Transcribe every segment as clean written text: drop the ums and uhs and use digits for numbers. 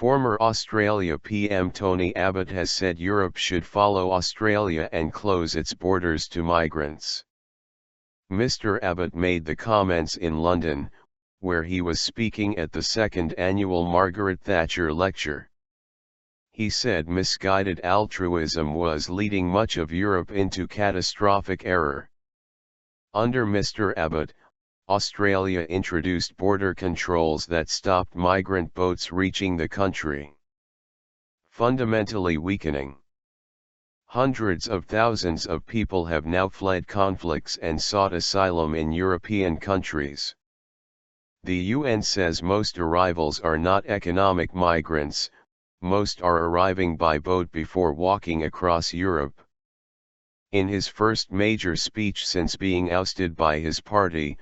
Former Australia PM Tony Abbott has said Europe should follow Australia and close its borders to migrants. Mr Abbott made the comments in London, where he was speaking at the second annual Margaret Thatcher lecture. He said misguided altruism was leading much of Europe into catastrophic error. Under Mr Abbott, Australia introduced border controls that stopped migrant boats reaching the country, fundamentally weakening. Hundreds of thousands of people have now fled conflicts and sought asylum in European countries. The UN says most arrivals are not economic migrants, most are arriving by boat before walking across Europe. In his first major speech since being ousted by his party,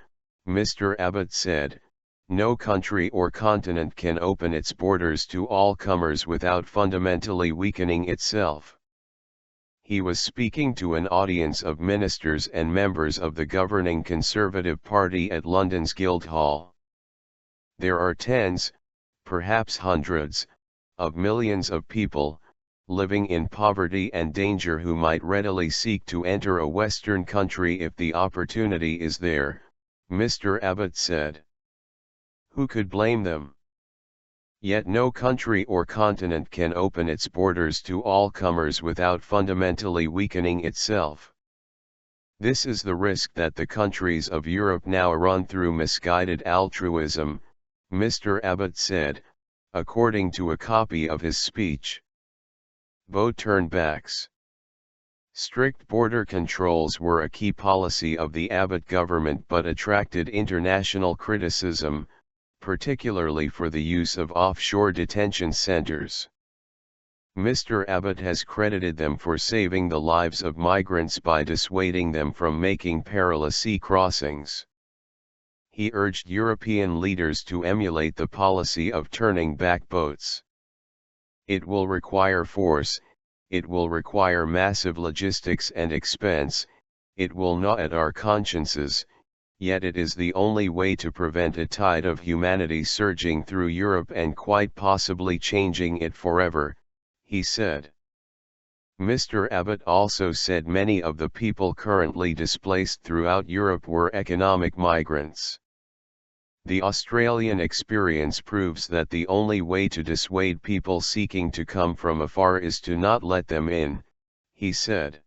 Mr Abbott said, "No country or continent can open its borders to all comers without fundamentally weakening itself." He was speaking to an audience of ministers and members of the governing Conservative Party at London's Guildhall. There are tens, perhaps hundreds, of millions of people, living in poverty and danger who might readily seek to enter a Western country if the opportunity is there, Mr Abbott said. Who could blame them? Yet no country or continent can open its borders to all comers without fundamentally weakening itself. This is the risk that the countries of Europe now run through misguided altruism, Mr Abbott said, according to a copy of his speech. Boat turnbacks. Strict border controls were a key policy of the Abbott government but attracted international criticism, particularly for the use of offshore detention centers. Mr Abbott has credited them for saving the lives of migrants by dissuading them from making perilous sea crossings. He urged European leaders to emulate the policy of turning back boats. It will require force, it will require massive logistics and expense, it will gnaw at our consciences, yet it is the only way to prevent a tide of humanity surging through Europe and quite possibly changing it forever, he said. Mr Abbott also said many of the people currently displaced throughout Europe were economic migrants. The Australian experience proves that the only way to dissuade people seeking to come from afar is to not let them in, he said.